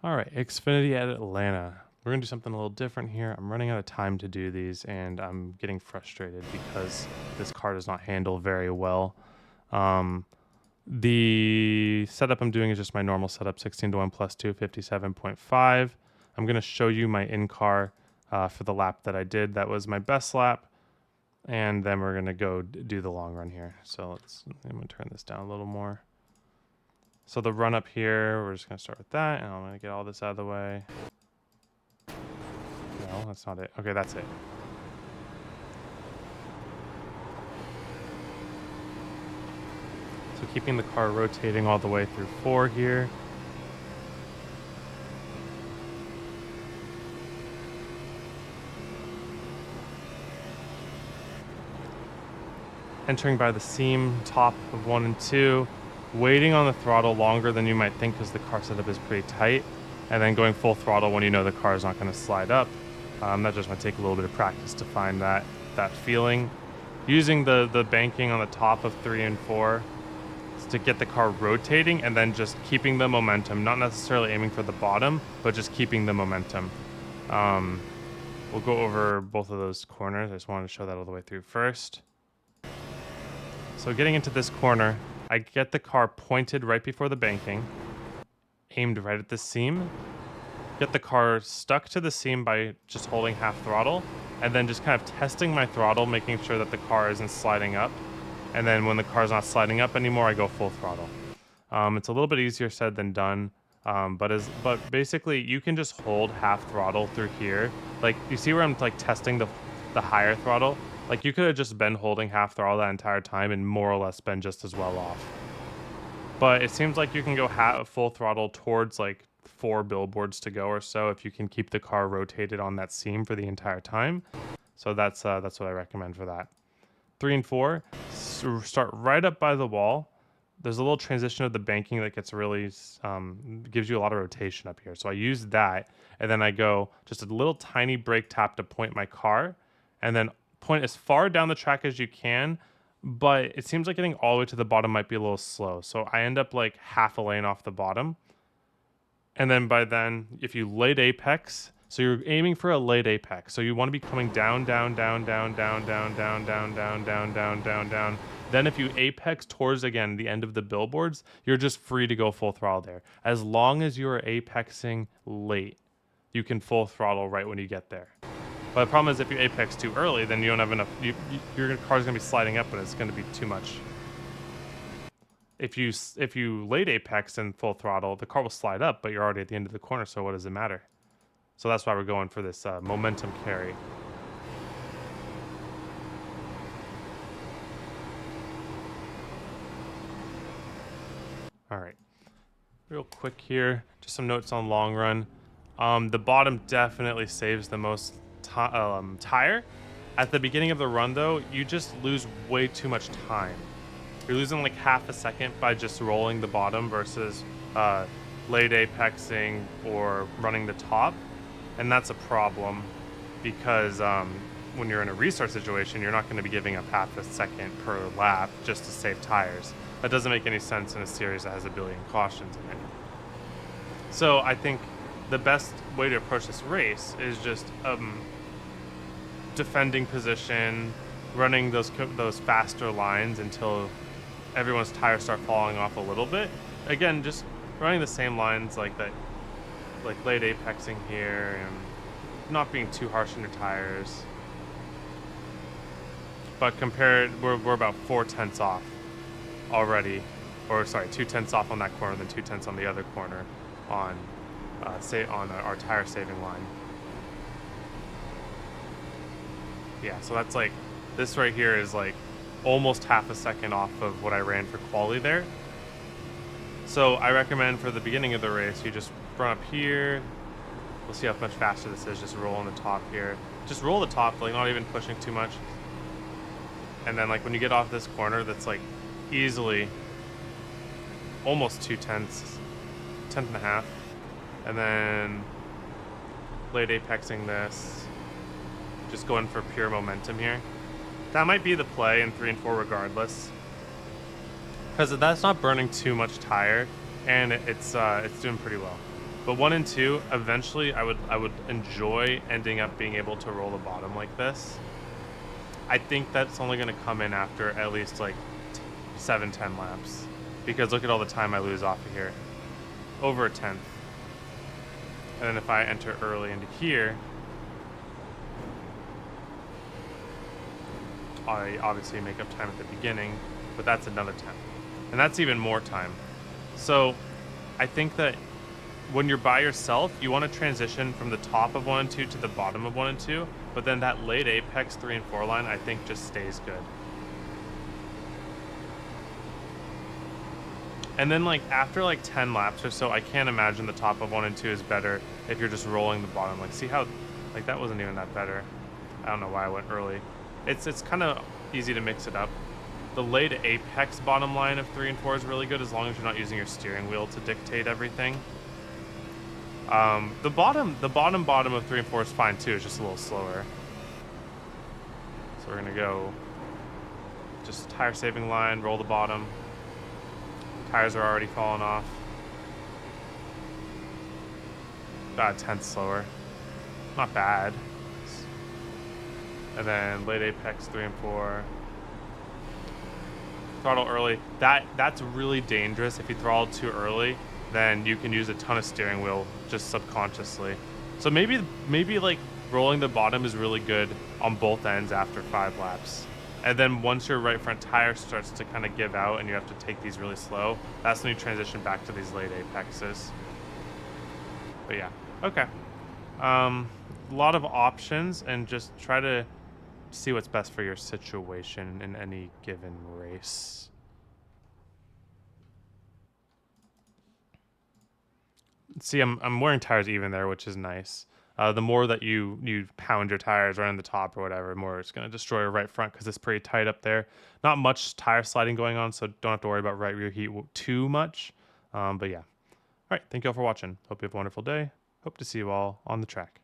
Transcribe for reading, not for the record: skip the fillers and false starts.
All right, Xfinity at Atlanta. We're gonna do something a little different here. I'm running out of time to do these, and I'm getting frustrated because this car does not handle very well. Um, the setup I'm doing is just my normal setup, 16 to 1 plus 2, 57.5. I'm gonna show you my in-car for the lap that I did. That was my best lap, and then we're gonna go do the long run here. So I'm gonna turn this down a little more. So the run up here, we're just gonna start with that, and I'm gonna get all this out of the way. No, that's not it. Okay, that's it. So keeping the car rotating all the way through 4 here. Entering by the seam top of 1 and 2. Waiting on the throttle longer than you might think because the car setup is pretty tight. And then going full throttle when you know the car is not going to slide up. That just might take a little bit of practice to find that feeling. Using the banking on the top of 3 and 4 to get the car rotating, and then just keeping the momentum, not necessarily aiming for the bottom, but just keeping the momentum. We'll go over both of those corners. I just wanted to show that all the way through first. So getting into this corner, I get the car pointed right before the banking, aimed right at the seam, get the car stuck to the seam by just holding half throttle, and then just kind of testing my throttle, making sure that the car isn't sliding up. And then when the car's not sliding up anymore, I go full throttle. It's a little bit easier said than done, but basically you can just hold half throttle through here. Like, you see where I'm like testing the higher throttle? Like, you could have just been holding half throttle that entire time and more or less been just as well off. But it seems like you can go full throttle towards like 4 billboards to go or so if you can keep the car rotated on that seam for the entire time. So that's what I recommend for that. 3 and 4, start right up by the wall. There's a little transition of the banking that gets really gives you a lot of rotation up here. So I use that, and then I go just a little tiny brake tap to point my car, and then point as far down the track as you can. But it seems like getting all the way to the bottom might be a little slow. So I end up like half a lane off the bottom. And then by then, if you late apex, so you're aiming for a late apex. So you want to be coming down, down, down, down, down, down, down, down, down, down, down, down, down. Then if you apex towards, again, the end of the billboards, you're just free to go full throttle there. As long as you're apexing late, you can full throttle right when you get there. But the problem is if you apex too early, then you don't have enough, your car's going to be sliding up and it's going to be too much. If you late apex and full throttle, the car will slide up, but you're already at the end of the corner, so what does it matter? So that's why we're going for this momentum carry. All right, real quick here, just some notes on long run. The bottom definitely saves the most tire. At the beginning of the run, though, you just lose way too much time. You're losing like half a second by just rolling the bottom versus late apexing or running the top. And that's a problem because when you're in a restart situation, you're not going to be giving up half a second per lap just to save tires. That doesn't make any sense in a series that has a billion cautions in it. So I think the best way to approach this race is just defending position, running those faster lines until everyone's tires start falling off a little bit. Again, just running the same lines like that, like late apexing here and not being too harsh on your tires. But compared, we're about 4/10 off already, or sorry, 2/10 off on that corner, then 2/10 on the other corner on our tire saving line. Yeah, so that's like, this right here is like almost half a second off of what I ran for quali there. So I recommend for the beginning of the race, you just run up here. We'll see how much faster this is. Just roll on the top here. Just roll the top, like not even pushing too much. And then like when you get off this corner, that's like easily almost 2/10, 10.5. And then late apexing this, just going for pure momentum here. That might be the play in 3 and 4 regardless, because that's not burning too much tire, and it's doing pretty well. But 1 and 2, eventually I would enjoy ending up being able to roll the bottom like this. I think that's only going to come in after at least like 7-10 laps, because look at all the time I lose off of here, over a tenth. And then if I enter early into here, I obviously make up time at the beginning, but that's another 10, and that's even more time. So I think that when you're by yourself, you want to transition from the top of 1 and 2 to the bottom of 1 and 2, but then that late apex 3 and 4 line, I think, just stays good. And then, like, after, like, 10 laps or so, I can't imagine the top of 1 and 2 is better if you're just rolling the bottom. Like, see how, like, that wasn't even that better. I don't know why I went early. It's kind of easy to mix it up. The late apex bottom line of 3 and 4 is really good as long as you're not using your steering wheel to dictate everything. The bottom of 3 and 4 is fine too. It's just a little slower. So we're gonna go just tire saving line, roll the bottom. Tires are already falling off. About a tenth slower. Not bad. And then late apex 3 and 4. Throttle early. That's really dangerous. If you throttle too early, then you can use a ton of steering wheel just subconsciously. So maybe like rolling the bottom is really good on both ends after 5 laps. And then once your right front tire starts to kind of give out and you have to take these really slow, that's when you transition back to these late apexes. But yeah, okay. A lot of options, and just try to see what's best for your situation in any given race. See, I'm wearing tires even there, which is nice. The more that you pound your tires right on the top or whatever, the more it's going to destroy your right front because it's pretty tight up there. Not much tire sliding going on, so don't have to worry about right rear heat too much. But yeah. All right, thank you all for watching. Hope you have a wonderful day. Hope to see you all on the track.